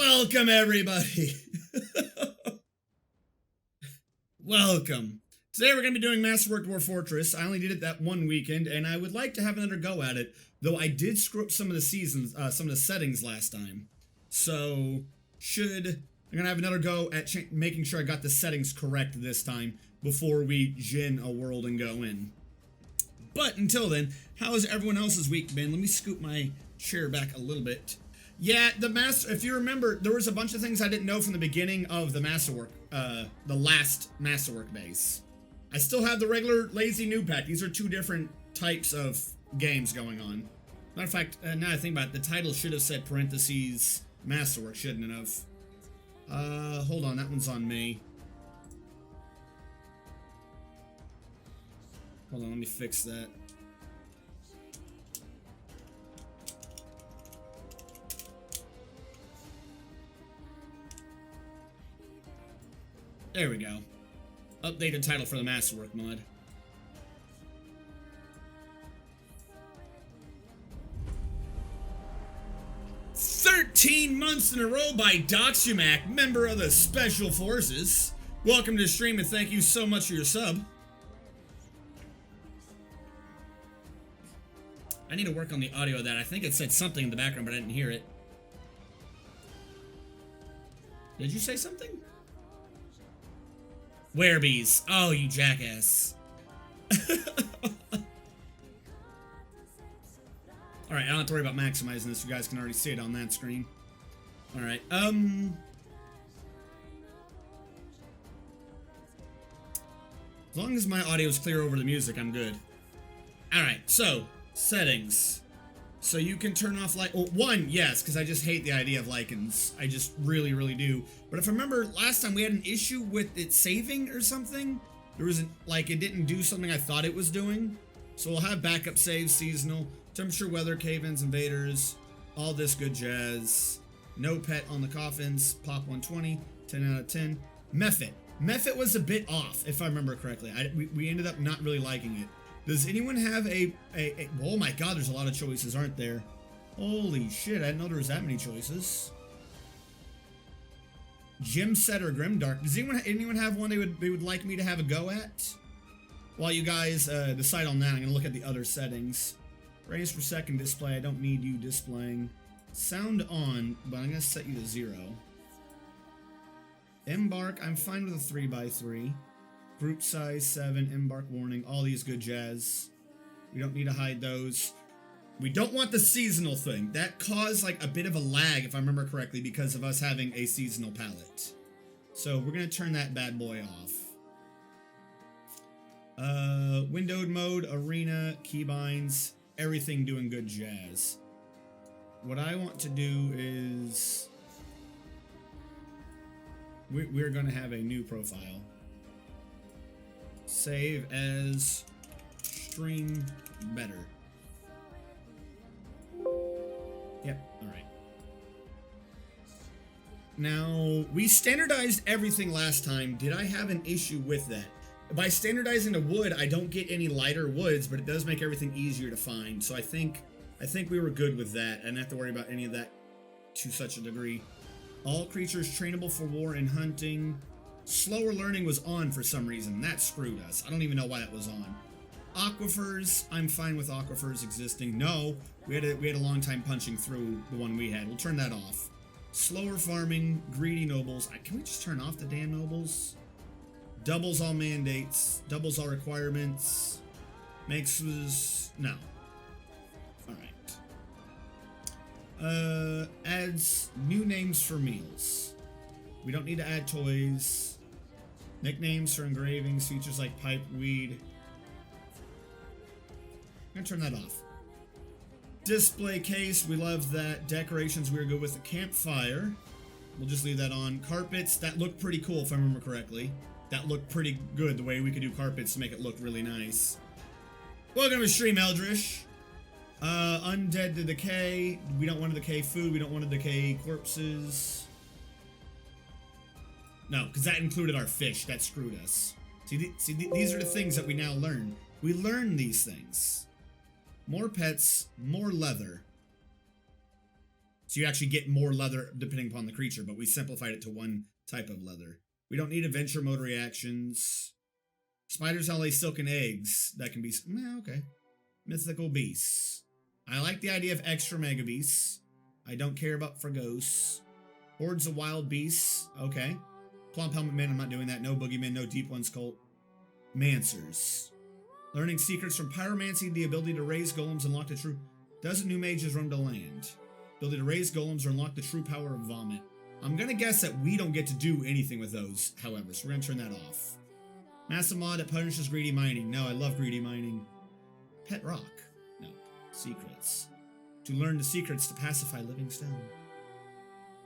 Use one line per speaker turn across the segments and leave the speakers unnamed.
Welcome, everybody. Welcome. Today we're going to be doing Masterwork Dwarf Fortress. I only did it that one weekend, and I would like to have another go at it, though I did screw up some of the settings last time. So, I'm going to have another go at making sure I got the settings correct this time before we gin a world and go in. But until then, how has everyone else's week been? Let me scoop my chair back a little bit. Yeah, if you remember, there was a bunch of things I didn't know from the beginning of the Masterwork, the last Masterwork base. I still have the regular lazy noob pack. These are two different types of games going on. Matter of fact, now I think about it, the title should have said parentheses Masterwork, shouldn't it have? Hold on, that one's on me. Hold on, let me fix that. There we go. Updated title for the Masterwork mod. "13 months in a row" by Doxumac, member of the Special Forces. Welcome to the stream and thank you so much for your sub. I need to work on the audio of that. I think it said something in the background, but I didn't hear it. Did you say something? Werebees. Oh, you jackass. Alright, I don't have to worry about maximizing this. You guys can already see it on that screen. Alright, as long as my audio is clear over the music, I'm good. Alright, so, settings. So you can turn off one, yes, because I just hate the idea of lichens. I just really, really do. But if I remember last time we had an issue with it saving or something. There was it didn't do something I thought it was doing. So we'll have backup saves, seasonal, temperature, weather, cave-ins, invaders, all this good jazz. No pet on the coffins, pop 120, 10 out of 10. Mephit. Mephit was a bit off, if I remember correctly. We ended up not really liking it. Does anyone have oh my god, there's a lot of choices, aren't there? Holy shit, I didn't know there was that many choices. Gym Set or Grimdark. Does anyone have one they would like me to have a go at? While you guys decide on that, I'm gonna look at the other settings. Frames per second display, I don't need you displaying. Sound on, but I'm gonna set you to 0. Embark, I'm fine with a 3x3. Group size 7, embark warning, all these good jazz. We don't need to hide those. We don't want the seasonal thing. That caused a bit of a lag, if I remember correctly, because of us having a seasonal palette. So we're gonna turn that bad boy off. Windowed mode, arena, keybinds, everything doing good jazz. What I want to do is we're gonna have a new profile. Save as stream better. Yep, alright. Now, we standardized everything last time. Did I have an issue with that? By standardizing the wood, I don't get any lighter woods, but it does make everything easier to find. So I think we were good with that. I didn't have to worry about any of that to such a degree. All creatures trainable for war and hunting. Slower learning was on for some reason. That screwed us. I don't even know why that was on. Aquifers, I'm fine with aquifers existing. No, we had a long time punching through the one we had. We'll turn that off. Slower farming, greedy nobles. Can we just turn off the damn nobles? Doubles all mandates, doubles all requirements. No. Alright. Adds new names for meals. We don't need to add toys. Nicknames for engravings, features like pipe, weed. I'm gonna turn that off. Display case, we love that. Decorations, we're good with. The campfire, we'll just leave that on. Carpets, that looked pretty cool if I remember correctly. That looked pretty good, the way we could do carpets to make it look really nice. Welcome to stream, Eldrish. Undead to decay. We don't want to decay food. We don't want to decay corpses. No, because that included our fish. That screwed us. See, these are the things that we now learn. We learn these things. More pets, more leather. So you actually get more leather depending upon the creature, but we simplified it to one type of leather. We don't need adventure mode reactions. Spiders how lay silken eggs. That can be... okay. Mythical beasts. I like the idea of extra mega beasts. I don't care about Fragos. Hordes of wild beasts. Okay. Plump helmet men, I'm not doing that. No boogeymen, no deep ones cult. Mancers. Learning secrets from pyromancy, the ability to raise golems, unlock the true... Doesn't new mages roam to land? Ability to raise golems or unlock the true power of vomit. I'm gonna guess that we don't get to do anything with those, however, so we're gonna turn that off. Massive mod that punishes greedy mining. No, I love greedy mining. Pet rock. No. Secrets. To learn the secrets to pacify living stone.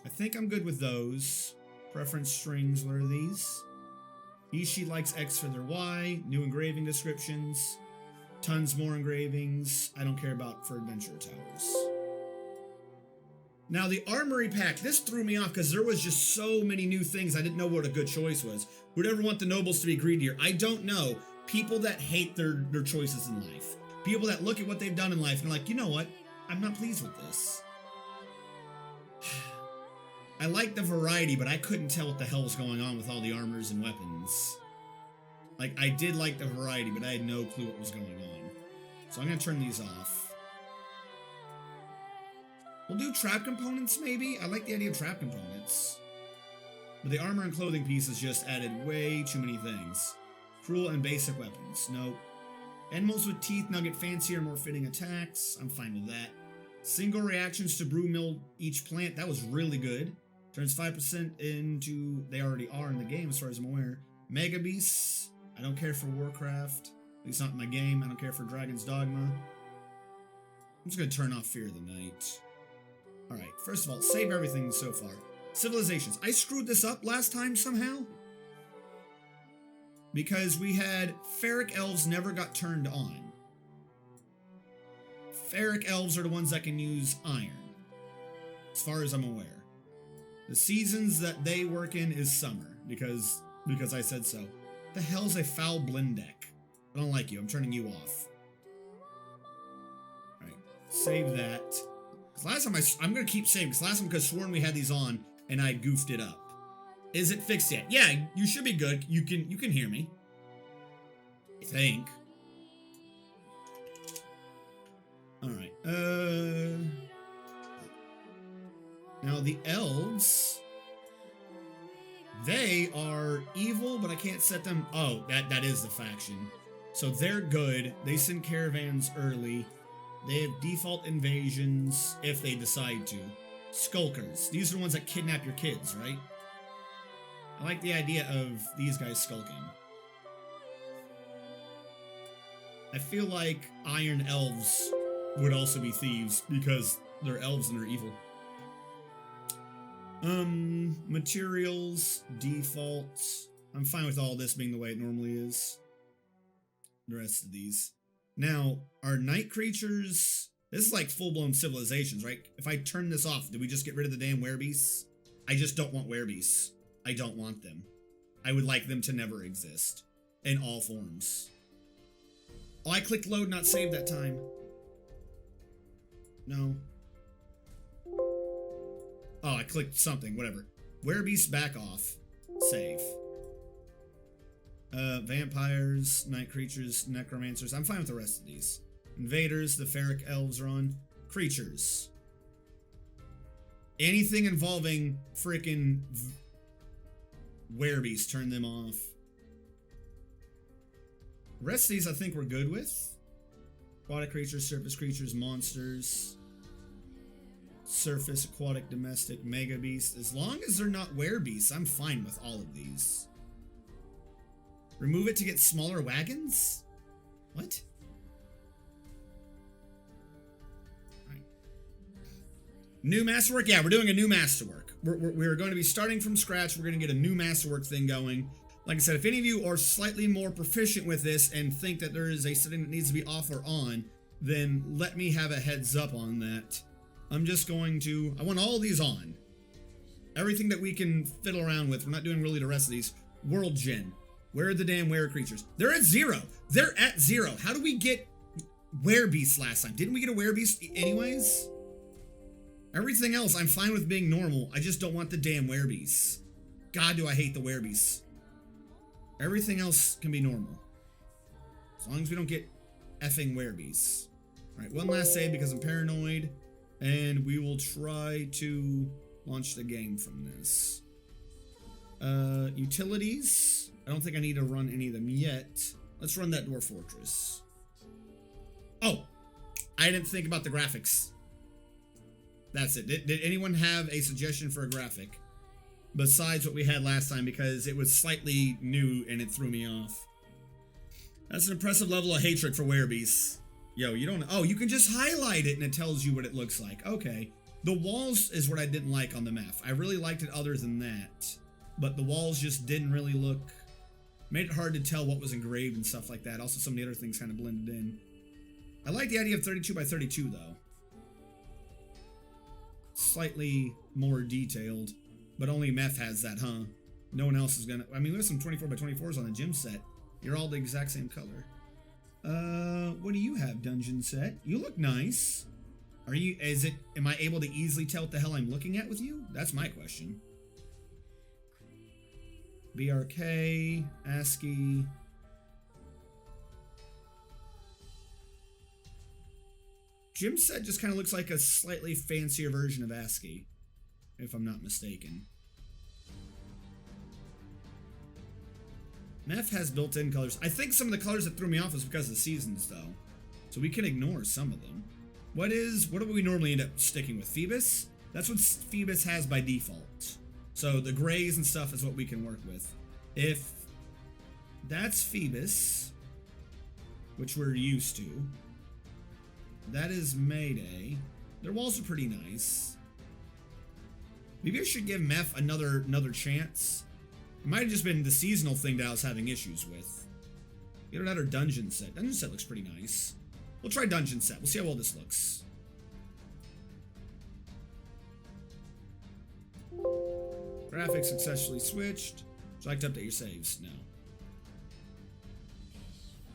I think I'm good with those. Preference strings, what are these? She likes X for their Y. New engraving descriptions. Tons more engravings. I don't care about for adventure towers. Now the armory pack, this threw me off because there was just so many new things. I didn't know what a good choice was. Who'd ever want the nobles to be greedier? I don't know. People that hate their choices in life. People that look at what they've done in life and are like, you know what? I'm not pleased with this. I like the variety, but I couldn't tell what the hell was going on with all the armors and weapons. Like, I did like the variety, but I had no clue what was going on. So I'm going to turn these off. We'll do trap components, maybe? I like the idea of trap components. But the armor and clothing pieces just added way too many things. Cruel and basic weapons. Nope. Animals with teeth now get fancier, more fitting attacks. I'm fine with that. Single reactions to brew mill each plant. That was really good. Turns 5% into... They already are in the game, as far as I'm aware. Mega Beasts. I don't care for Warcraft. At least not in my game. I don't care for Dragon's Dogma. I'm just going to turn off Fear of the Night. Alright, first of all, save everything so far. Civilizations. I screwed this up last time somehow. Because we had Ferric Elves never got turned on. Ferric Elves are the ones that can use iron. As far as I'm aware. The seasons that they work in is summer. Because I said so. The hell's a foul blend deck? I don't like you. I'm turning you off. Alright, save that. Because last time I'm going to keep saving, because last time I could have sworn we had these on, and I goofed it up. Is it fixed yet? Yeah, you should be good. You can hear me. I think. Alright, now the elves, they are evil, but I can't set them... Oh, that is the faction. So they're good. They send caravans early. They have default invasions if they decide to. Skulkers. These are the ones that kidnap your kids, right? I like the idea of these guys skulking. I feel like Iron Elves would also be thieves because they're elves and they're evil. Materials, defaults. I'm fine with all this being the way it normally is. The rest of these. Now, our night creatures, this is like full-blown civilizations, right? If I turn this off, do we just get rid of the damn werebeasts? I just don't want werebeasts. I don't want them. I would like them to never exist. In all forms. Oh, I clicked load, not save that time. No. Oh, I clicked something, whatever. Werebeasts, back off. Save. Vampires, night creatures, necromancers. I'm fine with the rest of these. Invaders, the Ferric Elves are on. Creatures. Anything involving frickin' werebeasts, turn them off. The rest of these I think we're good with. Aquatic creatures, surface creatures, monsters. Surface, aquatic, domestic, mega beast. As long as they're not werebeasts, I'm fine with all of these. Remove it to get smaller wagons? What? Right. New masterwork? Yeah, we're doing a new masterwork. We're going to be starting from scratch. We're going to get a new masterwork thing going. Like I said, if any of you are slightly more proficient with this and think that there is a setting that needs to be off or on, then let me have a heads up on that. I'm just going to... I want all of these on. Everything that we can fiddle around with. We're not doing really the rest of these. World Gen. Where are the damn were creatures? They're at 0. They're at 0. How do we get werebeasts last time? Didn't we get a werebeast anyways? Everything else, I'm fine with being normal. I just don't want the damn werebees. God, do I hate the werebees. Everything else can be normal. As long as we don't get effing werebees. Alright, one last save because I'm paranoid. And we will try to launch the game from this. Utilities. I don't think I need to run any of them yet. Let's run that Dwarf Fortress. Oh! I didn't think about the graphics. That's it. Did anyone have a suggestion for a graphic? Besides what we had last time, because it was slightly new and it threw me off. That's an impressive level of hatred for werebees. Yo, you don't... Oh, you can just highlight it and it tells you what it looks like. Okay. The walls is what I didn't like on the map. I really liked it other than that. But the walls just didn't really look... Made it hard to tell what was engraved and stuff like that. Also, some of the other things kind of blended in. I like the idea of 32 by 32, though. Slightly more detailed. But only Meth has that, huh? No one else is gonna... I mean, there's some 24 by 24s on the gym set. You're all the exact same color. What do you have, dungeon set? You look nice. Are you... Am I able to easily tell what the hell I'm looking at with you? That's my question. BRK, ASCII... Gym set just kind of looks like a slightly fancier version of ASCII, if I'm not mistaken. Meth has built-in colors. I think some of the colors that threw me off was because of the seasons, though. So we can ignore some of them. What do we normally end up sticking with? Phoebus? That's what Phoebus has by default. So the grays and stuff is what we can work with. If that's Phoebus, which we're used to, that is Mayday. Their walls are pretty nice. Maybe I should give Meth another chance. It might have just been the seasonal thing that I was having issues with. Get another dungeon set. Dungeon set looks pretty nice. We'll try dungeon set. We'll see how well this looks. Graphics successfully switched. Would you like to update your saves? No.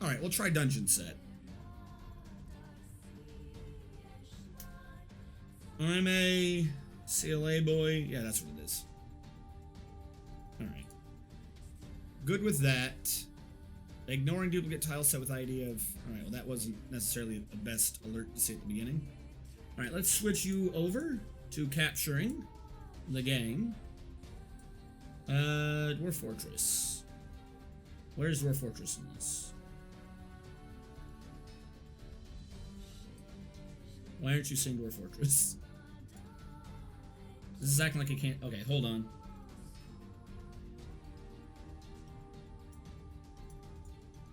Alright, we'll try dungeon set. I'm a CLA boy. Yeah, that's what it is. Alright. Good with that. Ignoring duplicate tile set with the idea of... Alright, well that wasn't necessarily the best alert to see at the beginning. Alright, let's switch you over to capturing the gang. Dwarf Fortress. Where's Dwarf Fortress in this? Why aren't you saying Dwarf Fortress? This is acting like it can't... Okay, hold on.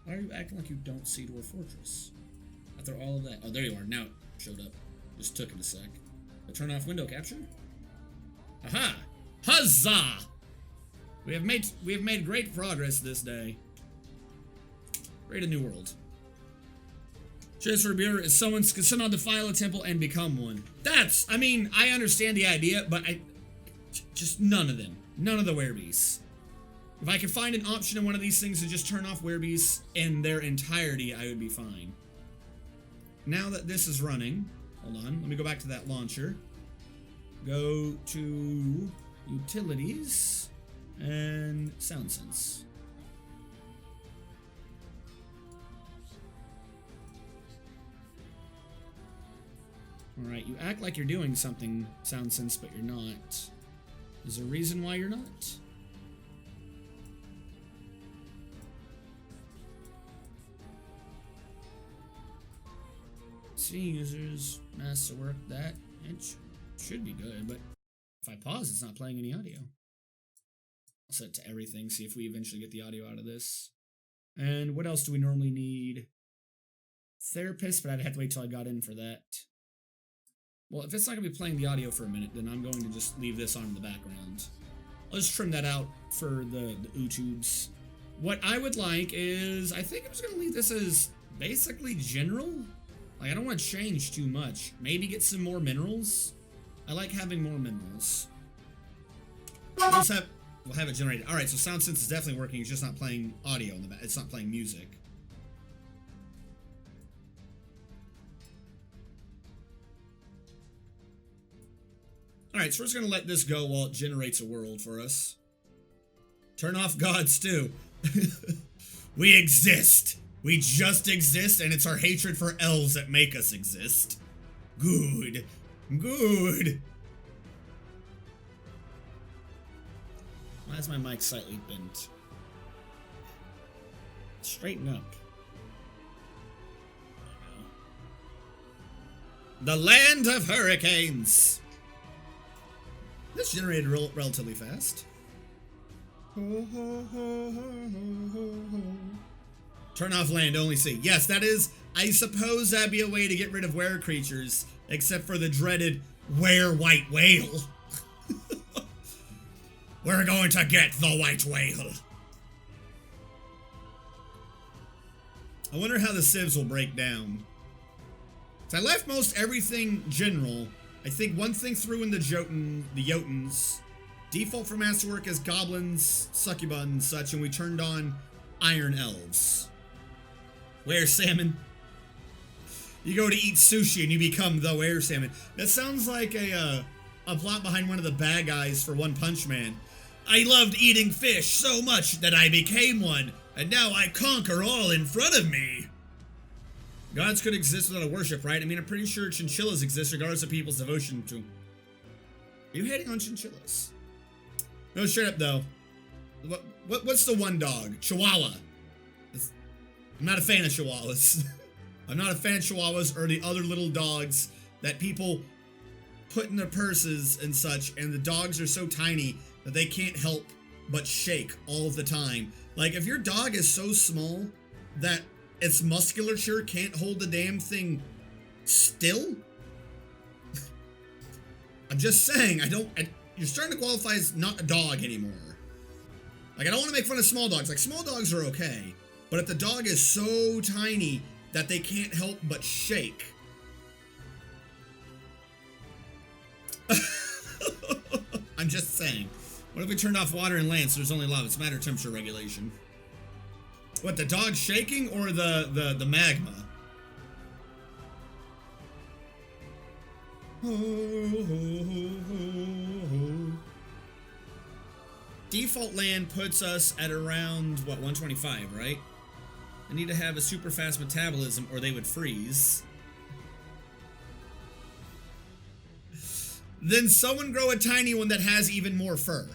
Why are you acting like you don't see Dwarf Fortress? After all of that... Oh, there you are. Now it showed up. Just took it a sec. I'll turn off window capture. Aha! Huzzah! We have made great progress this day. Create a new world. Chance for a beer is someone can somehow defile a temple and become one. I mean, I understand the idea, but just none of them. None of the werebees. If I could find an option in one of these things to just turn off werebees in their entirety, I would be fine. Now that this is running, hold on, let me go back to that launcher. Go to utilities and sound sense. Alright, you act like you're doing something, sound sense, but you're not. Is there a reason why you're not? See users, masterwork, that. It should be good, but if I pause, it's not playing any audio. I'll set it to everything, see if we eventually get the audio out of this. And what else do we normally need? Therapist, but I'd have to wait till I got in for that. Well, if it's not going to be playing the audio for a minute, then I'm going to just leave this on in the background. I'll just trim that out for the YouTubes. What I would like is, I think I'm just going to leave this as basically general. Like, I don't want to change too much. Maybe get some more minerals. I like having more minerals. We'll have it generated. Alright, so sound sense is definitely working. It's just not playing audio in the back. It's not playing music. Alright, so we're just gonna let this go while it generates a world for us. Turn off gods too. We exist. We just exist, and it's our hatred for elves that make us exist. Good. Good. Why is my mic slightly bent? Straighten up. The land of hurricanes. This generated relatively fast. Turn off land, only sea. Yes, that is, I suppose that'd be a way to get rid of were creatures, except for the dreaded were white whale. We're going to get the white whale. I wonder how the civs will break down. So I left most everything general. I think one thing threw in the Jotuns. Default for masterwork is goblins, succuba, and such, and we turned on iron elves. Were salmon. You go to eat sushi and you become the were salmon. That sounds like a plot behind one of the bad guys for One Punch Man. I loved eating fish so much that I became one, and now I conquer all in front of me. Gods could exist without a worship, right? I mean, I'm pretty sure chinchillas exist regardless of people's devotion to them. Are you hating on chinchillas? No, straight up though. What's the one dog? Chihuahua. I'm not a fan of chihuahuas. I'm not a fan of chihuahuas or the other little dogs that people put in their purses and such, and the dogs are so tiny that they can't help but shake all the time. Like, if your dog is so small that its musculature can't hold the damn thing still, I'm just saying, you're starting to qualify as not a dog anymore. Like, I don't want to make fun of small dogs. Like, small dogs are okay, but if the dog is so tiny that they can't help but shake. I'm just saying. What if we turned off water and land so there's only lava? It's a matter of temperature regulation. What, the dog shaking or the magma? Default land puts us at around, what, 125, right? I need to have a super fast metabolism or they would freeze. Then someone grow a tiny one that has even more fur.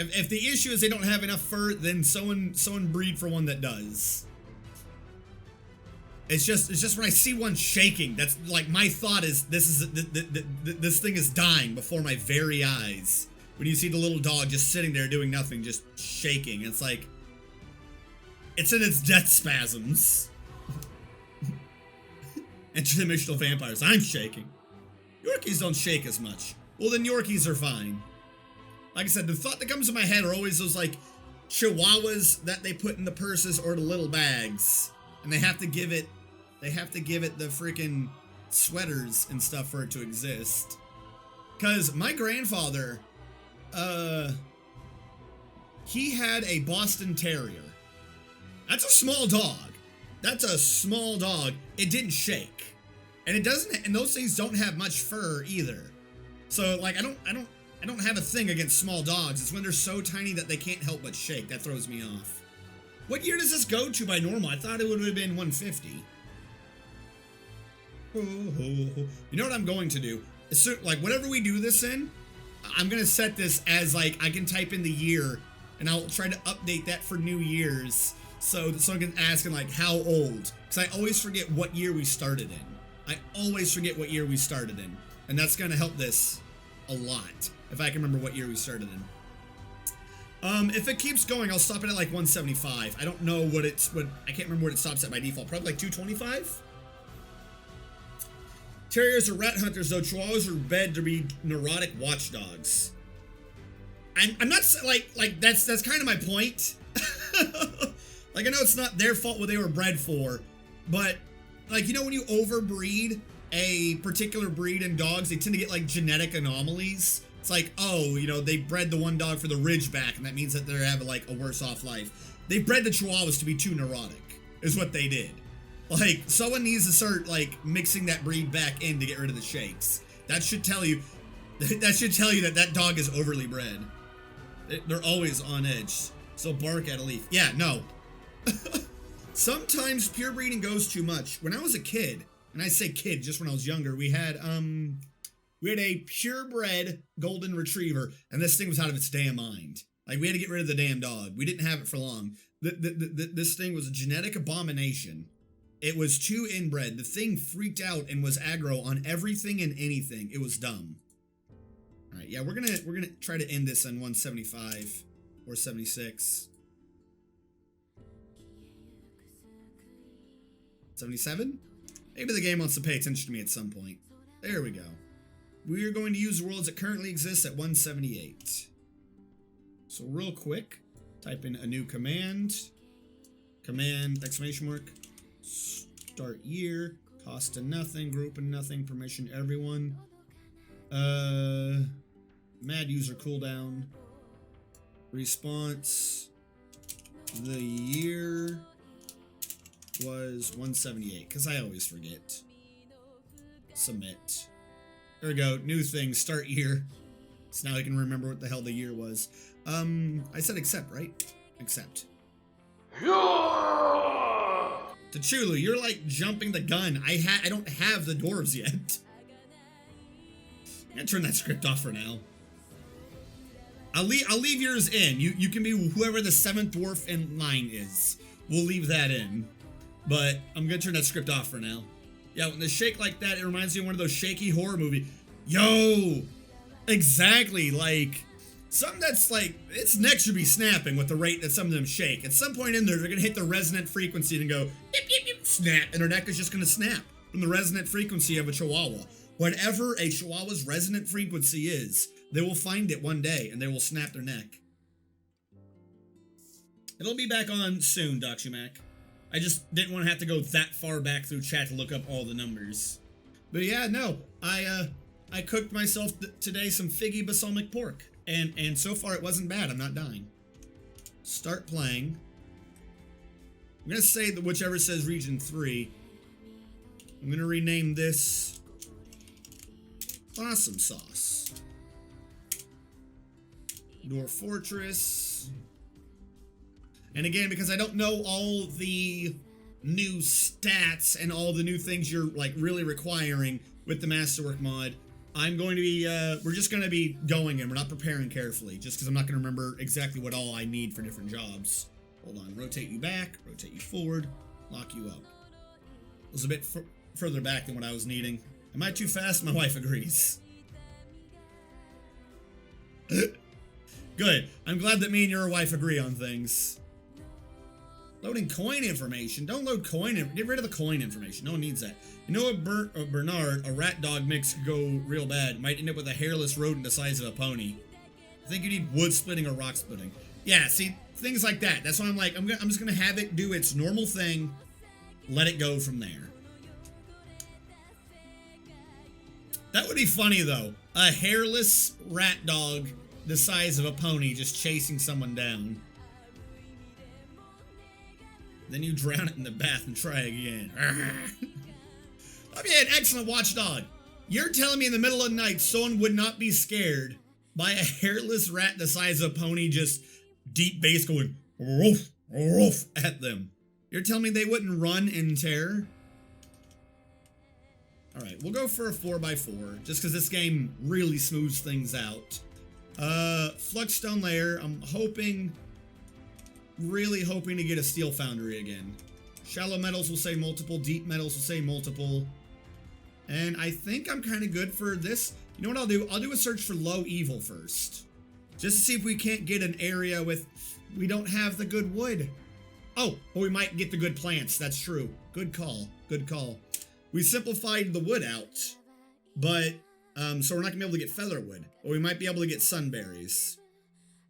If the issue is they don't have enough fur, then someone breed for one that does. It's just when I see one shaking, that's like my thought is this thing is dying before my very eyes. When you see the little dog just sitting there doing nothing, just shaking, it's like it's in its death spasms. Interdimensional vampires. I'm shaking. Yorkies don't shake as much. Well, then Yorkies are fine. Like I said, the thought that comes to my head are always those, like, chihuahuas that they put in the purses or the little bags. And they have to give it the freaking sweaters and stuff for it to exist. Because my grandfather, he had a Boston Terrier. That's a small dog. That's a small dog. It didn't shake. And those things don't have much fur either. So, like, I don't have a thing against small dogs. It's when they're so tiny that they can't help but shake. That throws me off. What year does this go to by normal? I thought it would have been 150. You know what I'm going to do? Like, whatever we do this in, I'm going to set this as, like, I can type in the year, and I'll try to update that for New Year's, so I can ask, like, how old? Because I always forget what year we started in. And that's going to help this a lot, if I can remember what year we started in. If it keeps going, I'll stop it at like 175. I don't know I can't remember what it stops at by default. Probably like 225? Terriers are rat hunters, though. Chihuahuas are bred to be neurotic watchdogs. I'm not, like, that's kind of my point. Like, I know it's not their fault what they were bred for, but, like, you know when you overbreed a particular breed in dogs, they tend to get, like, genetic anomalies. It's like, oh, you know, they bred the one dog for the Ridgeback, and that means that they're having, like, a worse off life. They bred the Chihuahuas to be too neurotic, is what they did. Like, someone needs to start, like, mixing that breed back in to get rid of the shakes. That should tell you, That should tell you that that dog is overly bred. They're always on edge. So bark at a leaf. Yeah, no. Sometimes pure breeding goes too much. When I was a kid, and I say kid just when I was younger, we had a purebred golden retriever, and this thing was out of its damn mind. Like, we had to get rid of the damn dog. We didn't have it for long. This thing was a genetic abomination. It was too inbred. The thing freaked out and was aggro on everything and anything. It was dumb. All right, yeah, we're gonna try to end this on 175 or 76. 77? Maybe the game wants to pay attention to me at some point. There we go. We are going to use worlds that currently exist at 178. So real quick, type in a new command. Command, exclamation mark, start year, cost to nothing, group of nothing, permission everyone. Mad user cooldown. Response. The year was 178, because I always forget. Submit. There we go, new thing, start year. So now I can remember what the hell the year was. I said accept, right? Accept. Tachulu, you're like jumping the gun. I don't have the dwarves yet. I'm gonna turn that script off for now. I'll leave yours in. You can be whoever the 7th dwarf in line is. We'll leave that in. But I'm gonna turn that script off for now. Yeah, when they shake like that, it reminds me of one of those shaky horror movies. Yo! Exactly, like, something that's like, its neck should be snapping with the rate that some of them shake. At some point in there, they're gonna hit the resonant frequency and go, yip, yip, yip, snap, and their neck is just gonna snap from the resonant frequency of a chihuahua. Whatever a chihuahua's resonant frequency is, they will find it one day and they will snap their neck. It'll be back on soon, Doxumac. I just didn't want to have to go that far back through chat to look up all the numbers. But yeah, no, I cooked myself today some figgy balsamic pork, and so far it wasn't bad. I'm not dying. Start playing. I'm gonna say that whichever says region 3. I'm gonna rename this Awesome Sauce. Dwarf Fortress. And again, because I don't know all the new stats and all the new things you're like really requiring with the masterwork mod, I'm going to be, we're just going to be going in. We're not preparing carefully, just because I'm not going to remember exactly what all I need for different jobs. Hold on, rotate you back, rotate you forward, lock you up. It was a bit further back than what I was needing. Am I too fast? My wife agrees. Good. I'm glad that me and your wife agree on things. Loading coin information. Don't load coin. Get rid of the coin information. No one needs that. You know what, Bernard, a rat dog mix could go real bad. Might end up with a hairless rodent the size of a pony. I think you need wood splitting or rock splitting. Yeah, see, things like that. That's why I'm like, I'm just gonna have it do its normal thing. Let it go from there. That would be funny though. A hairless rat dog the size of a pony just chasing someone down. Then you drown it in the bath and try again. I'd be an excellent watchdog. You're telling me in the middle of the night someone would not be scared by a hairless rat the size of a pony just deep bass going woof, woof at them. You're telling me they wouldn't run in terror? Alright, we'll go for a 4x4, just because this game really smooths things out. Fluxstone layer, I'm hoping... really hoping to get a steel foundry again. Shallow metals will say multiple, deep metals will say multiple. And I think I'm kind of good for this. You know what I'll do? I'll do a search for low evil first. Just to see if we can't get an area with... we don't have the good wood. Oh, well, we might get the good plants. That's true. Good call. Good call. We simplified the wood out. But, so we're not going to be able to get featherwood. But we might be able to get sunberries.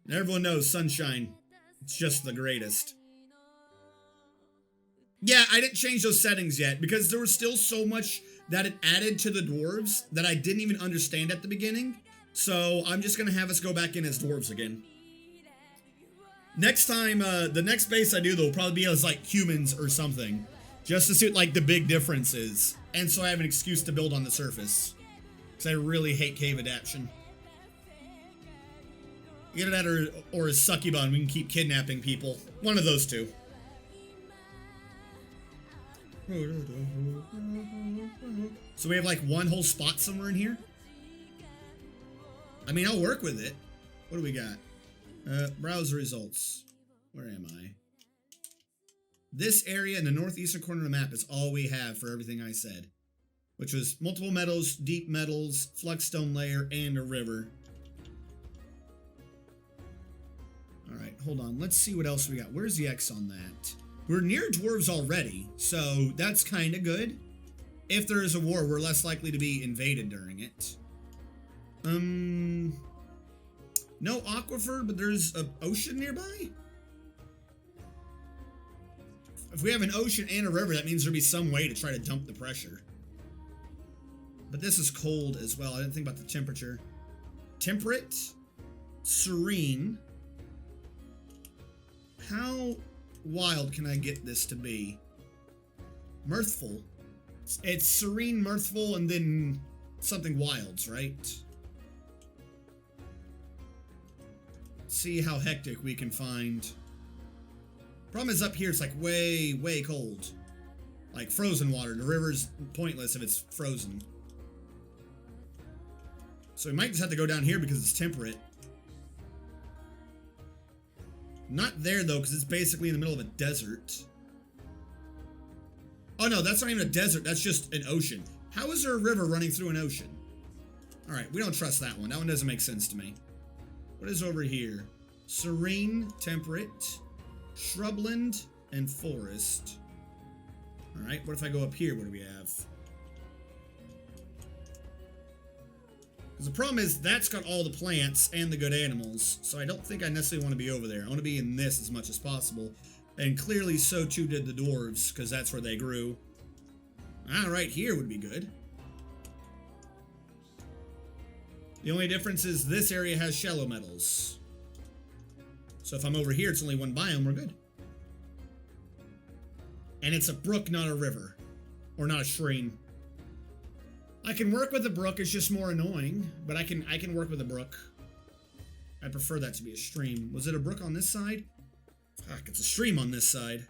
And everyone knows sunshine. It's just the greatest. Yeah, I didn't change those settings yet because there was still so much that it added to the dwarves that I didn't even understand at the beginning. So I'm just going to have us go back in as dwarves again. Next time, the next base I do though will probably be as like humans or something. Just to see what like the big difference is. And so I have an excuse to build on the surface. Because I really hate cave adaptation. Either that or his succuba and we can keep kidnapping people. One of those two. So we have like one whole spot somewhere in here? I mean, I'll work with it. What do we got? Browse results. Where am I? This area in the northeastern corner of the map is all we have for everything I said. Which was multiple metals, deep metals, flexstone layer, and a river. Alright, hold on. Let's see what else we got. Where's the X on that? We're near dwarves already, so that's kind of good. If there is a war, we're less likely to be invaded during it. No aquifer, but there's an ocean nearby? If we have an ocean and a river, that means there'll be some way to try to dump the pressure. But this is cold as well. I didn't think about the temperature. Temperate. Serene. How wild can I get this to be? Mirthful. It's serene, mirthful, and then something wilds, right? See how hectic we can find. Problem is up here, it's like way, way cold. Like frozen water. The river's pointless if it's frozen. So we might just have to go down here because it's temperate. Not there though, because it's basically in the middle of a desert. Oh no, that's not even a desert, that's just an ocean. How is there a river running through an ocean? Alright, we don't trust that one. That one doesn't make sense to me. What is over here? Serene, temperate, shrubland, and forest. Alright, what if I go up here? What do we have? Because the problem is, that's got all the plants and the good animals, so I don't think I necessarily want to be over there. I want to be in this as much as possible. And clearly so too did the dwarves, because that's where they grew. Right here would be good. The only difference is this area has shallow metals. So if I'm over here, it's only one biome, we're good. And it's a brook, not a river. Or not a stream. I can work with a brook, it's just more annoying. But I can work with a brook. I prefer that to be a stream. Was it a brook on this side? Fuck, it's a stream on this side.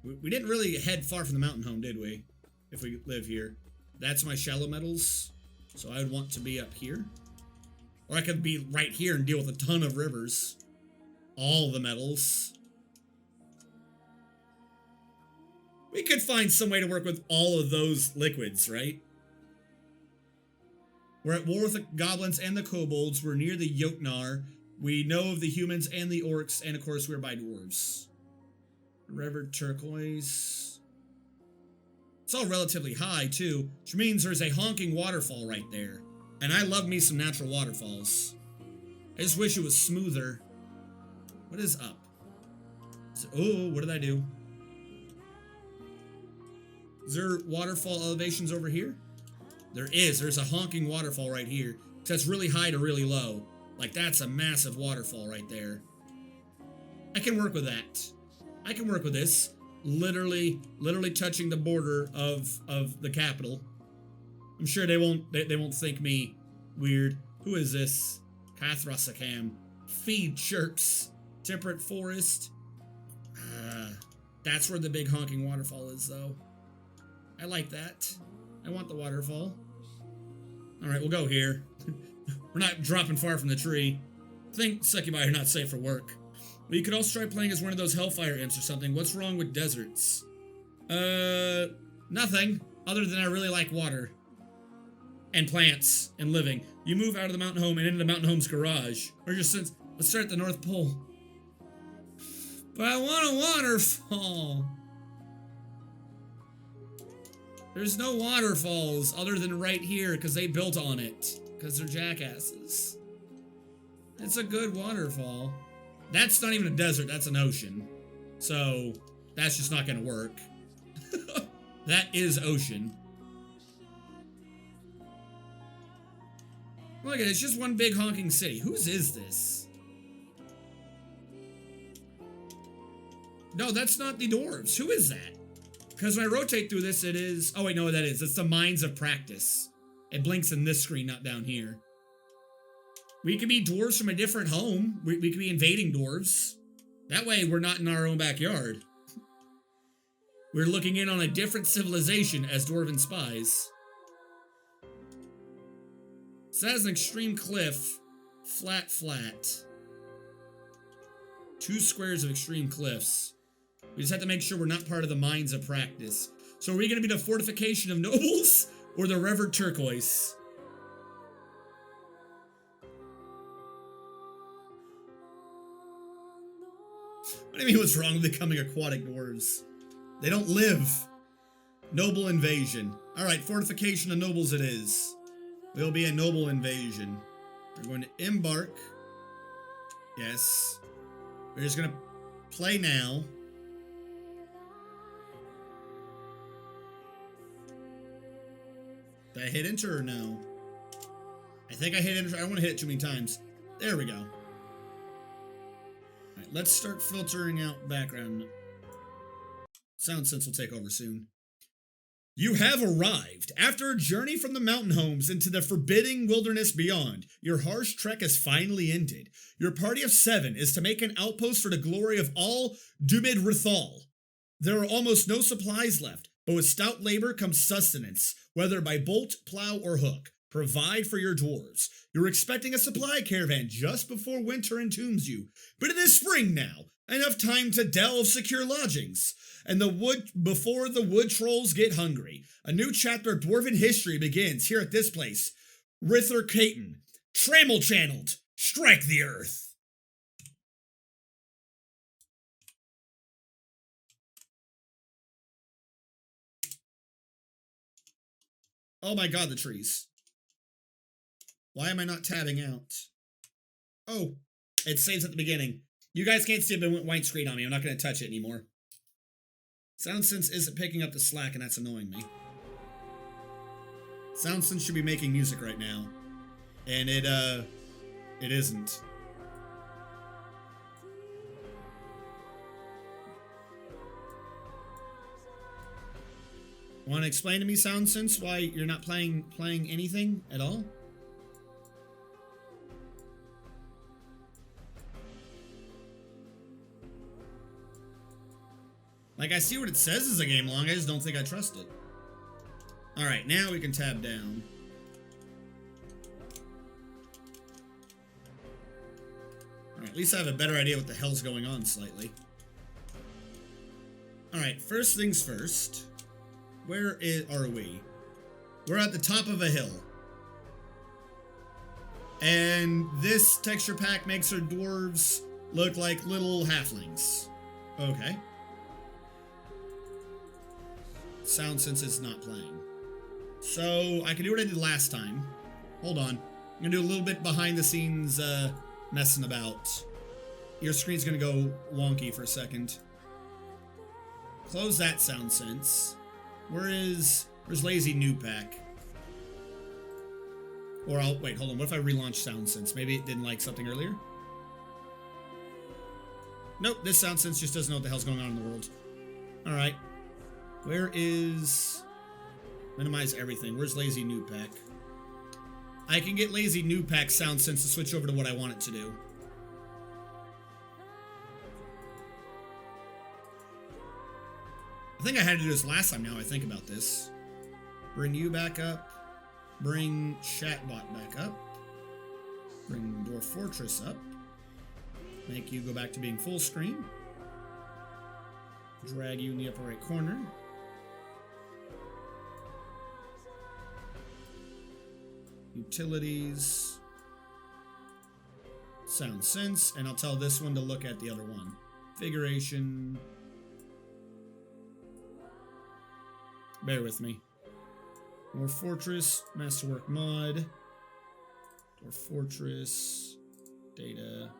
We didn't really head far from the mountain home, did we? If we live here. That's my shallow metals. So I would want to be up here. Or I could be right here and deal with a ton of rivers. All the metals. We could find some way to work with all of those liquids, right? We're at war with the goblins and the kobolds. We're near the Jotnar. We know of the humans and the orcs. And of course, we're by dwarves. River turquoise. It's all relatively high, too. Which means there's a honking waterfall right there. And I love me some natural waterfalls. I just wish it was smoother. What is up? Oh, what did I do? Is there waterfall elevations over here? There is. There's a honking waterfall right here. So that's really high to really low. Like, that's a massive waterfall right there. I can work with that. I can work with this. Literally touching the border of the capital. I'm sure they won't think me weird. Who is this? Kathrasakam. Feed chirps. Temperate forest. That's where the big honking waterfall is, though. I like that. I want the waterfall. Alright, we'll go here. We're not dropping far from the tree. I think succubi are not safe for work. But you could also try playing as one of those hellfire imps or something. What's wrong with deserts? Nothing. Other than I really like water. And plants. And living. You move out of the mountain home and into the mountain home's garage. Or just since... Let's start at the North Pole. But I want a waterfall. There's no waterfalls other than right here because they built on it. Because they're jackasses. It's a good waterfall. That's not even a desert, that's an ocean. So, that's just not gonna work. That is ocean. Look at it, it's just one big honking city. Whose is this? No, that's not the dwarves. Who is that? Because when I rotate through this, it is... Oh, wait, no, that is. It's the Mines of Practice. It blinks in this screen, not down here. We could be dwarves from a different home. We could be invading dwarves. That way we're not in our own backyard. We're looking in on a different civilization as dwarven spies. So that is an extreme cliff. Flat, flat. 2 squares of extreme cliffs. We just have to make sure we're not part of the mines of practice. So are we going to be the fortification of nobles or the revered turquoise? What do you mean what's wrong with becoming aquatic dwarves? They don't live. Noble invasion. Alright, fortification of nobles it is. Will be a noble invasion. We're going to embark. Yes. We're just going to play now. Did I hit enter or no? I think I hit enter. I don't want to hit it too many times. There we go. Alright, let's start filtering out background. Sound sense will take over soon. You have arrived. After a journey from the mountain homes into the forbidding wilderness beyond, your harsh trek has finally ended. Your party of 7 is to make an outpost for the glory of all Dumid Rithal. There are almost no supplies left, but with stout labor comes sustenance, whether by bolt, plow, or hook. Provide for your dwarves. You're expecting a supply caravan just before winter entombs you, but it is spring now. Enough time to delve secure lodgings. And before the wood trolls get hungry. A new chapter of dwarven history begins here at this place. Rither Caton. Trammelchannneled. Strike the earth. Oh my god, the trees. Why am I not tabbing out? Oh, it saves at the beginning. You guys can't see it, but it went white screen on me. I'm not going to touch it anymore. SoundSense isn't picking up the slack, and that's annoying me. SoundSense should be making music right now. And it isn't. Want to explain to me, SoundSense, why you're not playing anything at all? Like, I see what it says is a game long, I just don't think I trust it. Alright, now we can tab down. Alright, at least I have a better idea what the hell's going on slightly. Alright, first things first. Where are we? We're at the top of a hill. And this texture pack makes our dwarves look like little halflings. Okay. SoundSense is not playing. So, I can do what I did last time. Hold on. I'm gonna do a little bit behind the scenes messing about. Your screen's gonna go wonky for a second. Close that SoundSense. Where's Lazy New Pack? Or wait, hold on. What if I relaunch SoundSense? Maybe it didn't like something earlier? Nope, this SoundSense just doesn't know what the hell's going on in the world. Alright. Where is... Minimize everything. Where's Lazy New Pack? I can get Lazy New Pack SoundSense to switch over to what I want it to do. I think I had to do this last time now I think about this. Bring you back up. Bring Chatbot back up. Bring Dwarf Fortress up. Make you go back to being full screen. Drag you in the upper right corner. Utilities. SoundSense. And I'll tell this one to look at the other one. Configuration. Bear with me. Dwarf Fortress. Masterwork mod. Dwarf Fortress. Data.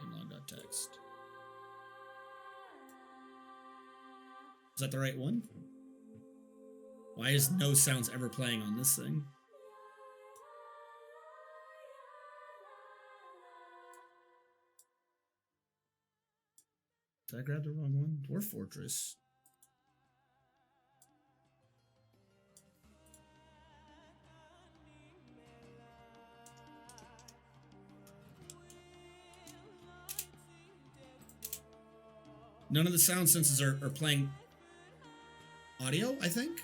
Inlog.txt. Is that the right one? Why is no sounds ever playing on this thing? Did I grab the wrong one? Dwarf Fortress. None of the sound senses are playing audio, I think?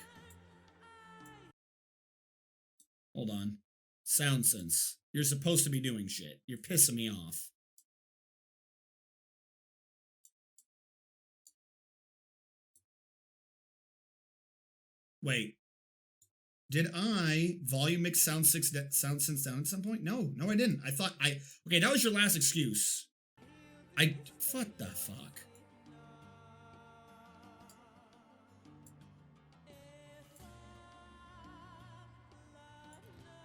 Hold on. Sound sense. You're supposed to be doing shit. You're pissing me off. Wait. Did I volume mix sound sense down at some point? No, I didn't. Okay, that was your last excuse. What the fuck?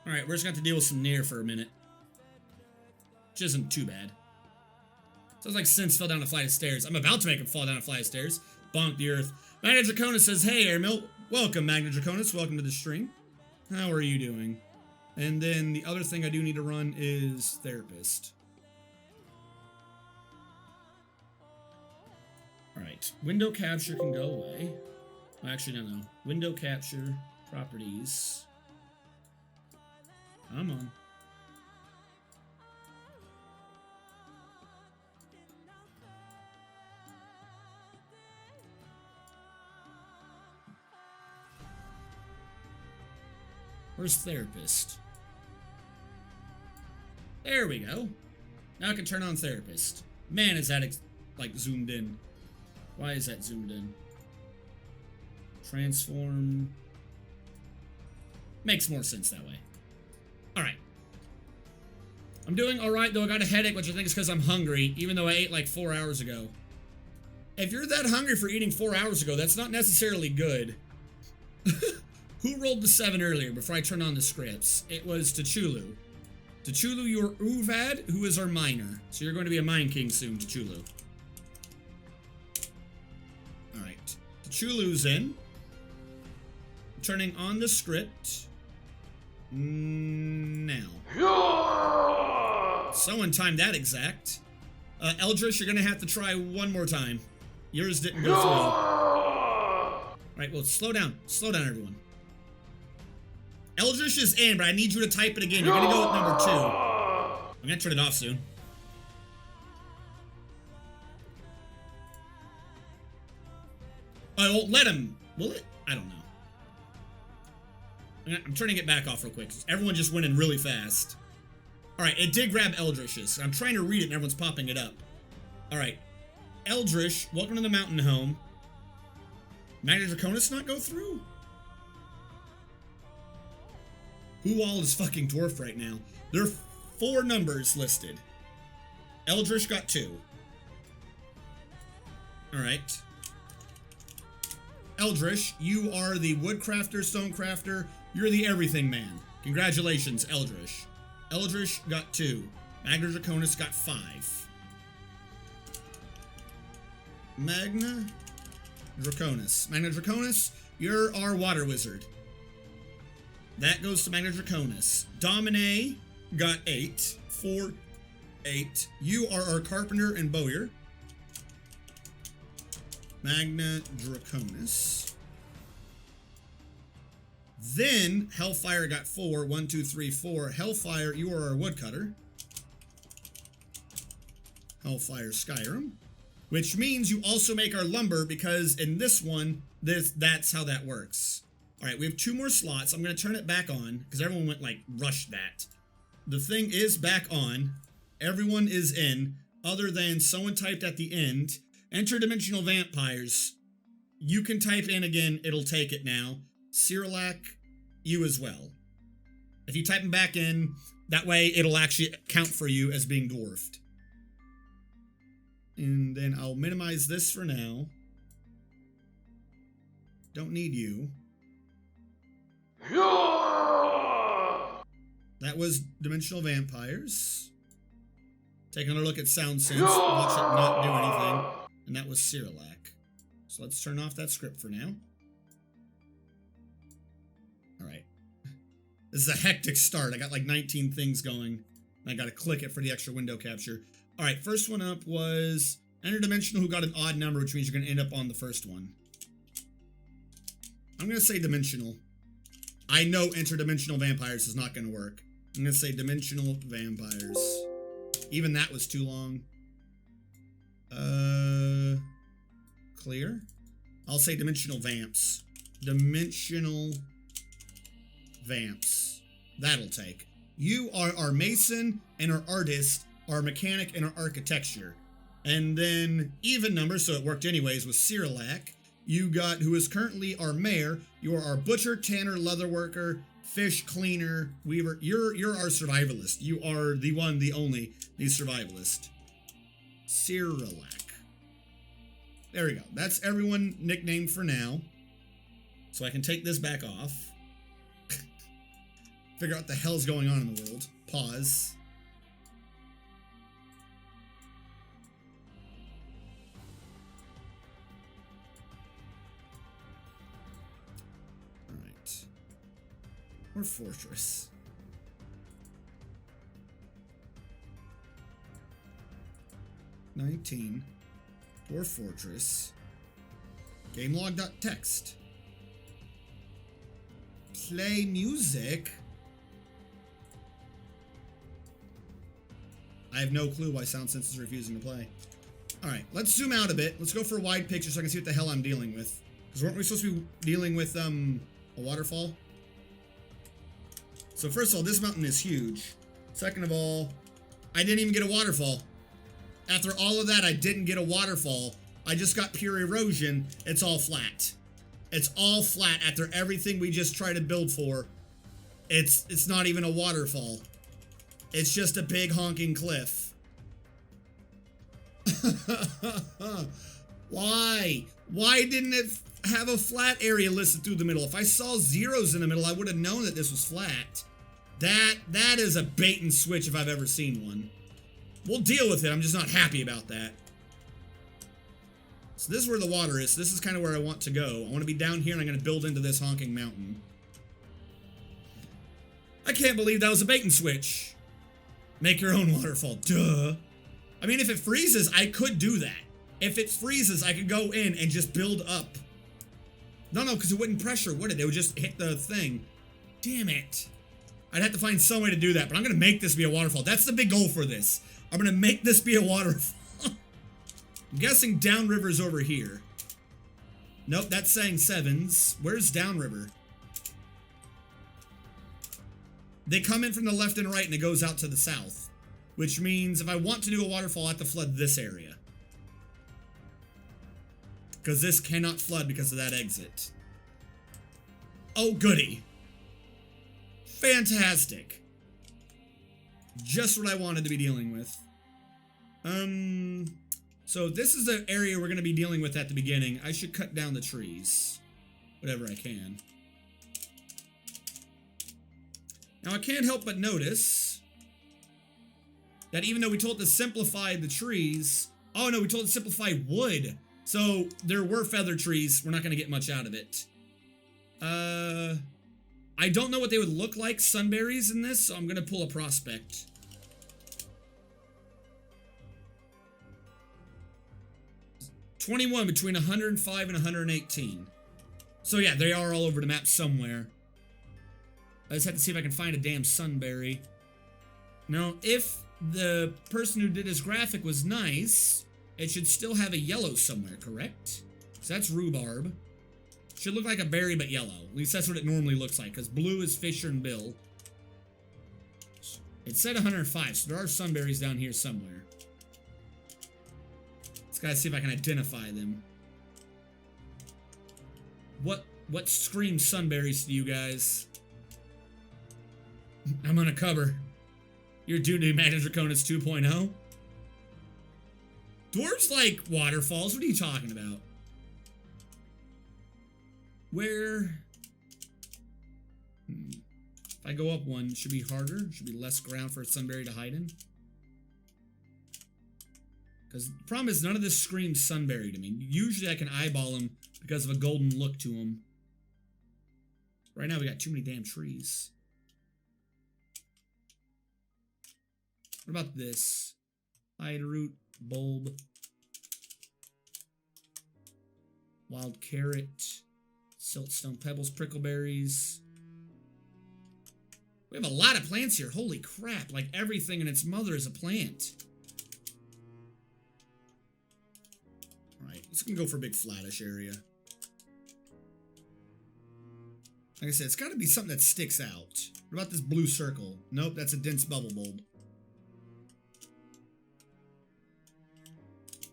Alright, we're just gonna have to deal with some near for a minute. Which isn't too bad. Sounds like Synth fell down a flight of stairs. I'm about to make him fall down a flight of stairs. Bonk the earth. Magna Draconis says, hey, Airmill. Welcome, Magna Draconis. Welcome to the stream. How are you doing? And then the other thing I do need to run is Therapist. Alright, window capture can go away. Well, actually, no. Window capture, properties. Come on. Where's Therapist? There we go. Now I can turn on Therapist. Man, is that like zoomed in. Why is that zoomed in? Transform. Makes more sense that way. Alright. I'm doing alright, though I got a headache, which I think is because I'm hungry, even though I ate like 4 hours ago. If you're that hungry for eating 4 hours ago, that's not necessarily good. Who rolled the 7 earlier before I turned on the scripts? It was T'Chulu. T'Chulu, you're Uvad, who is our miner. So you're going to be a mine king soon, T'Chulu. Alright. T'Chulu's in. I'm turning on the script. Now. Someone timed that exact. Eldritch, you're gonna have to try one more time. Yours didn't go through. Alright, well, slow down. Slow down, everyone. Eldritch is in, but I need you to type it again. You're gonna go with number 2. I'm gonna turn it off soon. I won't let him. Will it? I don't know. I'm turning it back off real quick. Everyone just went in really fast. Alright, it did grab Eldritch's. I'm trying to read it and everyone's popping it up. Alright. Eldritch, welcome to the mountain home. Magna Draconis not go through? Who all is fucking Dwarf right now? There are 4 numbers listed. Eldritch got 2. Alright. Eldritch, you are the woodcrafter, stonecrafter. You're the everything man. Congratulations, Eldritch. Eldritch got 2. Magna Draconis got 5. Magna Draconis. Magna Draconis, you're our water wizard. That goes to Magna Draconis. Domine got 8. 4, 8. You are our carpenter and bowyer. Magna Draconis. Then Hellfire got 4. 1, 2, 3, 4. Hellfire, you are our woodcutter. Hellfire Skyrim. Which means you also make our lumber, because in this one, that's how that works. Alright, we have 2 more slots. I'm going to turn it back on, because everyone went like, rushed that. The thing is back on. Everyone is in, other than someone typed at the end. Interdimensional vampires. You can type in again, it'll take it now. Cyrillac, you as well. If you type them back in, that way it'll actually count for you as being dwarfed. And then I'll minimize this for now. Don't need you. That was Dimensional Vampires. Taking a look at Sound Sense, watch it not do anything. And that was Cyrillac. So let's turn off that script for now. Alright. This is a hectic start. I got like 19 things going. And I gotta click it for the extra window capture. Alright, first one up was Interdimensional, who got an odd number, which means you're gonna end up on the first one. I'm gonna say Dimensional. I know Interdimensional Vampires is not gonna work. I'm gonna say Dimensional Vampires. Even that was too long. clear. I'll say dimensional vamps. Dimensional vamps. That'll take. You are our mason and our artist, our mechanic and our architecture. And then even numbers, so it worked anyways, with Cyrilak. You got, who is currently our mayor. You are our butcher, tanner, leatherworker, fish cleaner, weaver. You're our survivalist. You are the one, the only, the survivalist. Cyrilak. There we go. That's everyone nicknamed for now. So I can take this back off. Figure out what the hell's going on in the world. Pause. Alright. Or fortress. $19. Or fortress. Gamelog.txt. Play music. I have no clue why SoundSense is refusing to play. Alright, let's zoom out a bit. Let's go for a wide picture so I can see what the hell I'm dealing with. Because weren't we supposed to be dealing with a waterfall? So first of all, this mountain is huge. Second of all, I didn't even get a waterfall. After all of that, I didn't get a waterfall. I just got pure erosion. It's all flat. It's all flat after everything we just tried to build for. It's not even a waterfall. It's just a big honking cliff. Why? Why didn't it have a flat area listed through the middle? If I saw zeros in the middle, I would have known that this was flat. That is a bait and switch if I've ever seen one. We'll deal with it. I'm just not happy about that. So this is where the water is. So this is kind of where I want to go. I want to be down here and I'm going to build into this honking mountain. I can't believe that was a bait and switch. Make your own waterfall. Duh. I mean, if it freezes, I could do that. If it freezes, I could go in and just build up. No, because it wouldn't pressure, would it? It would just hit the thing. Damn it. I'd have to find some way to do that, but I'm going to make this be a waterfall. That's the big goal for this. I'm going to make this be a waterfall. I'm guessing downriver's over here. Nope, that's saying sevens. Where's downriver? They come in from the left and right and it goes out to the south. Which means if I want to do a waterfall, I have to flood this area. Because this cannot flood because of that exit. Oh, goody. Fantastic. Just what I wanted to be dealing with. So this is the area we're going to be dealing with at the beginning. I should cut down the trees. Whatever I can. Now I can't help but notice that even though we told it to simplify the trees... Oh no, we told it to simplify wood. So there were feather trees. We're not going to get much out of it. I don't know what they would look like, sunberries in this, so I'm going to pull a prospect. $21 between 105 and 118. So yeah, they are all over the map somewhere. I just have to see if I can find a damn sunberry. Now, if the person who did this graphic was nice, it should still have a yellow somewhere, correct? So that's rhubarb. Should look like a berry, but yellow. At least that's what it normally looks like, because blue is Fisher and Bill. It said 105, so there are sunberries down here somewhere. Let's gotta see if I can identify them. What screams sunberries to you guys? I'm on a cover. You're due to Magna Draconis 2.0? Dwarves like waterfalls. What are you talking about? Where? If I go up one, it should be harder. Should be less ground for a sunberry to hide in. Because the problem is none of this screams sunberry to me. Usually I can eyeball them because of a golden look to them. Right now we got too many damn trees. What about this? Hide root, bulb, wild carrot, siltstone pebbles, prickleberries. We have a lot of plants here. Holy crap. Like everything in its mother is a plant. Alright, It's gonna go for a big flattish area. Like I said, it's gotta be something that sticks out. What about this blue circle? Nope, that's a dense bubble bulb.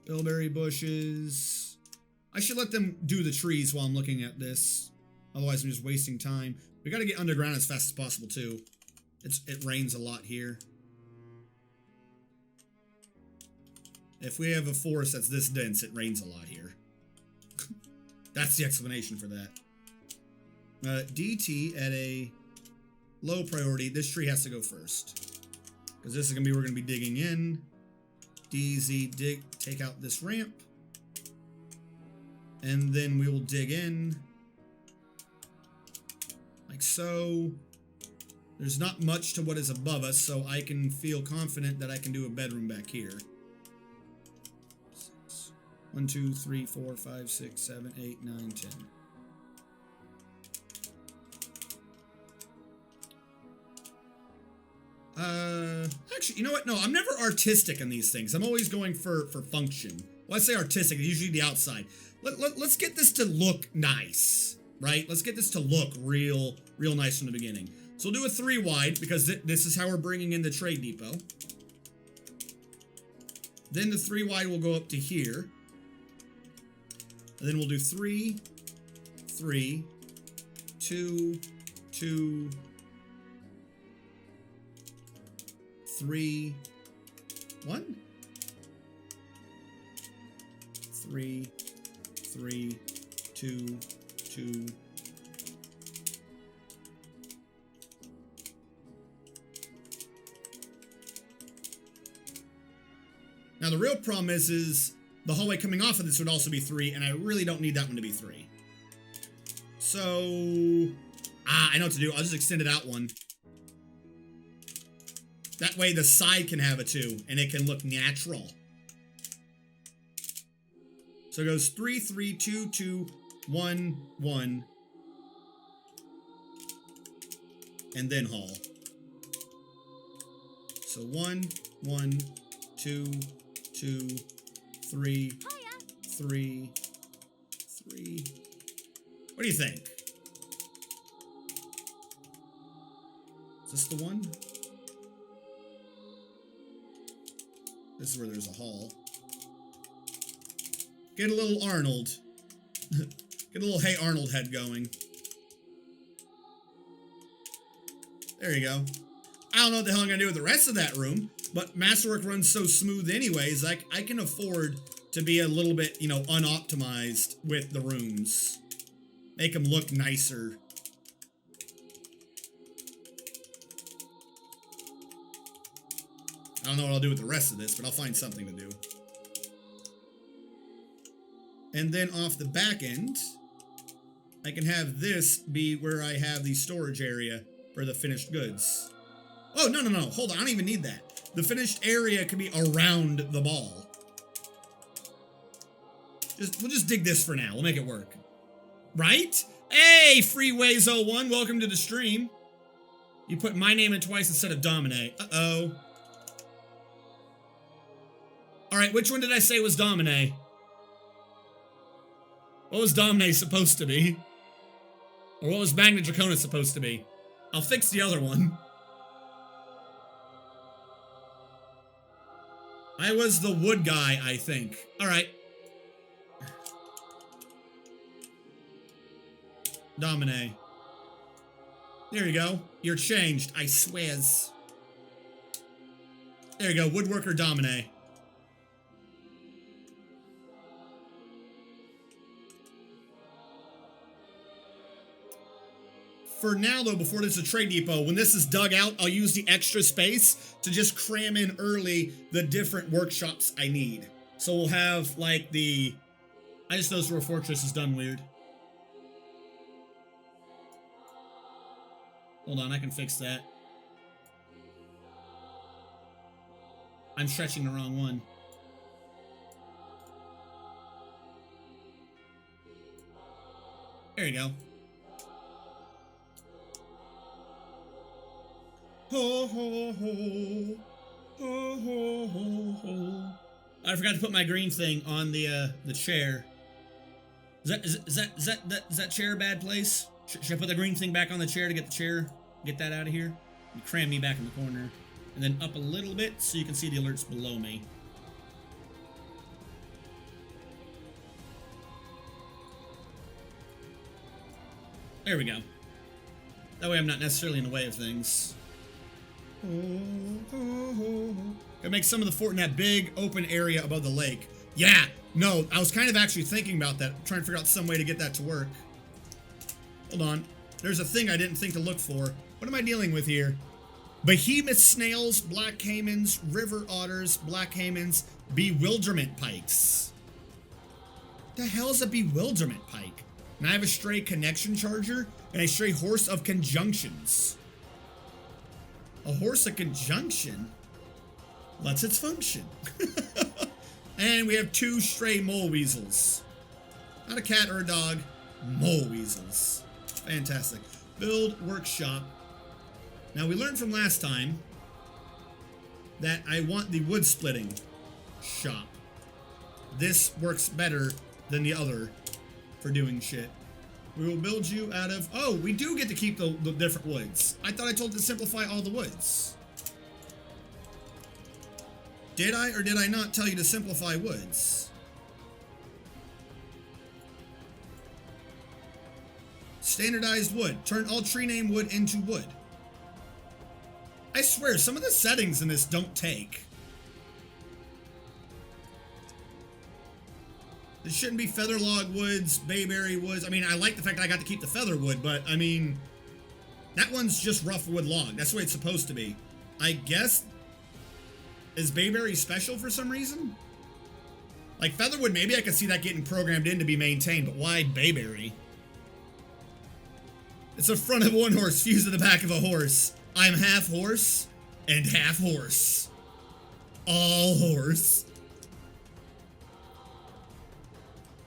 Bilberry bushes. I should let them do the trees while I'm looking at this. Otherwise, I'm just wasting time. We gotta get underground as fast as possible, too. It rains a lot here. If we have a forest that's this dense, it rains a lot here. That's the explanation for that. DT at a low priority. This tree has to go first. Because this is going to be, we're going to be digging in. DZ, dig, take out this ramp. And then we will dig in. Like so. There's not much to what is above us, so I can feel confident that I can do a bedroom back here. 1, 2, 3, 4, 5, 6, 7, 8, 9, 10. Actually, you know what? No, I'm never artistic in these things. I'm always going for function. When I say artistic, it's usually the outside. Let's get this to look nice, right? Let's get this to look real nice from the beginning. So we'll do a 3 wide because this is how we're bringing in the trade depot. Then the 3 wide will go up to here. And then we'll do 3, 3, 2, 2, 3, 1, 3, 3, 2, 2. Now the real problem is the hallway coming off of this would also be 3, and I really don't need that one to be 3. So, I know what to do. I'll just extend it out 1. That way the side can have a 2, and it can look natural. So it goes 3, 3, 2, 2, 1, 1. And then hall. So 1, 1, 2, 2, 3, 3, 3. What do you think? Is this the one? This is where there's a hall. Get a little Arnold. Get a little Hey Arnold head going. There you go. I don't know what the hell I'm gonna do with the rest of that room, but Masterwork runs so smooth anyways, I can afford to be a little bit, you know, unoptimized with the rooms. Make them look nicer. I don't know what I'll do with the rest of this, but I'll find something to do. And then off the back end, I can have this be where I have the storage area for the finished goods. Oh, no, hold on, I don't even need that. The finished area can be around the ball. We'll just dig this for now, we'll make it work. Right? Hey, Freeways01, welcome to the stream. You put my name in twice instead of Domine. Uh-oh. Alright, which one did I say was Domine? What was Domine supposed to be? Or what was Magna Dracona supposed to be? I'll fix the other one. I was the wood guy, I think. Alright. Domine. There you go. You're changed, I swears. There you go, woodworker Domine. For now, though, before there's a trade depot, when this is dug out, I'll use the extra space to just cram in early the different workshops I need. So we'll have, like, the... I just noticed where Fortress is done weird. Hold on, I can fix that. I'm stretching the wrong one. There you go. Ho, ho, ho. Ho, ho, ho, ho. I forgot to put my green thing on the chair. Is that chair a bad place? Should I put the green thing back on the chair to get the chair, get that out of here? You cram me back in the corner. And then up a little bit so you can see the alerts below me. There we go. That way I'm not necessarily in the way of things. Gotta make some of the fort in that big open area above the lake. Yeah, no, I was kind of actually thinking about that, trying to figure out some way to get that to work. Hold on. There's a thing I didn't think to look for. What am I dealing with here? Behemoth snails, black caimans, river otters, black caimans, bewilderment pikes. The hell's a bewilderment pike? And I have a stray connection charger and a stray horse of conjunctions. A horse of conjunction? What's its function? And we have 2 stray mole weasels. Not a cat or a dog, mole weasels. Fantastic. Build workshop. Now we learned from last time that I want the wood splitting shop. This works better than the other for doing shit. We will build you out of... Oh, we do get to keep the different woods. I thought I told it to simplify all the woods. Did I or did I not tell you to simplify woods? Standardized wood. Turn all tree name wood into wood. I swear, some of the settings in this don't take. This shouldn't be feather log woods, bayberry woods. I mean, I like the fact that I got to keep the feather wood, but I mean, that one's just rough wood log. That's the way it's supposed to be. I guess, is bayberry special for some reason? Like featherwood, maybe I could see that getting programmed in to be maintained, but why bayberry? It's the front of one horse fused to the back of a horse. I'm half horse and half horse. All horse.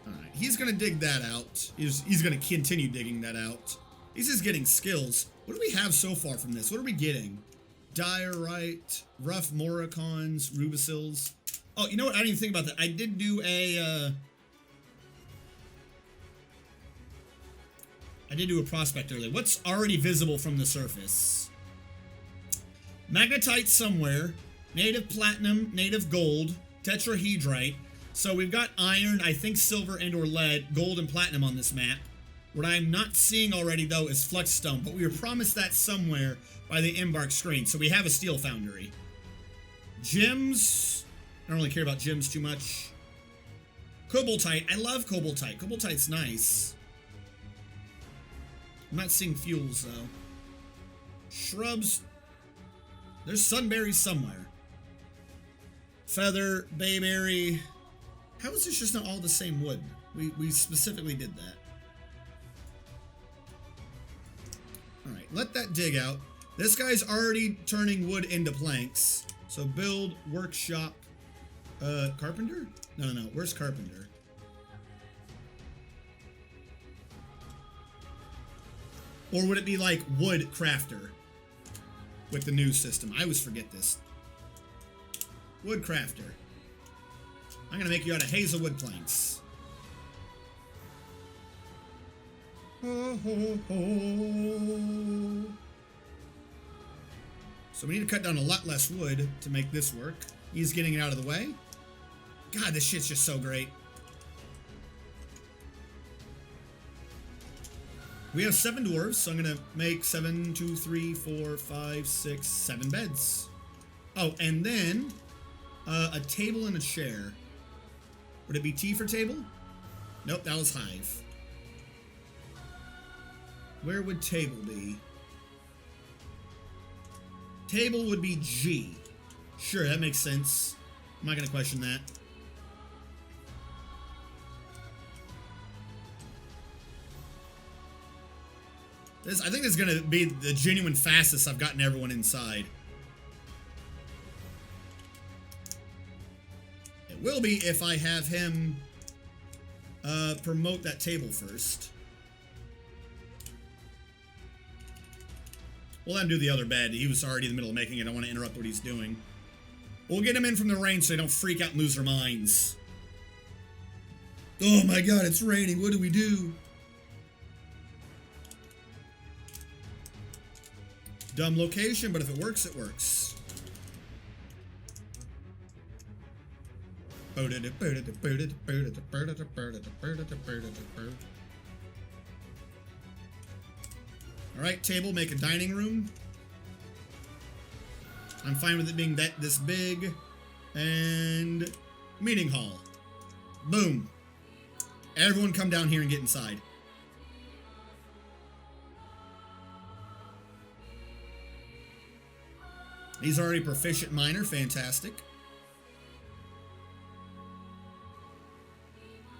Alright, he's gonna dig that out. He's gonna continue digging that out. He's just getting skills. What do we have so far from this? What are we getting? Diorite, rough moricons, rubicils. Oh, you know what? I didn't even think about that. I did do a prospect earlier. What's already visible from the surface? Magnetite somewhere, native platinum, native gold, tetrahedrite. So we've got iron, I think silver and or lead, gold and platinum on this map. What I'm not seeing already though is fluxstone, but we were promised that somewhere by the embark screen. So we have a steel foundry. Gems, I don't really care about gems too much. Cobaltite, I love cobaltite. Cobaltite's nice. I'm not seeing fuels though. Shrubs. There's sunberries somewhere. Feather, bayberry. How is this just not all the same wood? We specifically did that. Alright, let that dig out. This guy's already turning wood into planks. So build, workshop, carpenter? No, where's carpenter? Or would it be like wood crafter with the new system? I always forget this. Wood crafter. I'm gonna make you out of hazelwood planks. Ho, ho, ho. So we need to cut down a lot less wood to make this work. He's getting it out of the way. God, this shit's just so great. We have 7 dwarves, so I'm gonna make 7, 2, 3, 4, 5, 6, 7 beds. Oh, and then a table and a chair. Would it be T for table? Nope, that was hive. Where would table be? Table would be G. Sure, that makes sense. I'm not gonna question that. I think this is gonna be the genuine fastest I've gotten everyone inside. It will be if I have him promote that table first. We'll let him do the other bed. He was already in the middle of making it. I don't want to interrupt what he's doing. We'll get him in from the range so they don't freak out and lose their minds. Oh my god, it's raining. What do we do? Dumb location, but if it works, it works. Alright, table, make a dining room. I'm fine with it being this big. And meeting hall. Boom. Everyone come down here and get inside. He's already proficient miner, fantastic.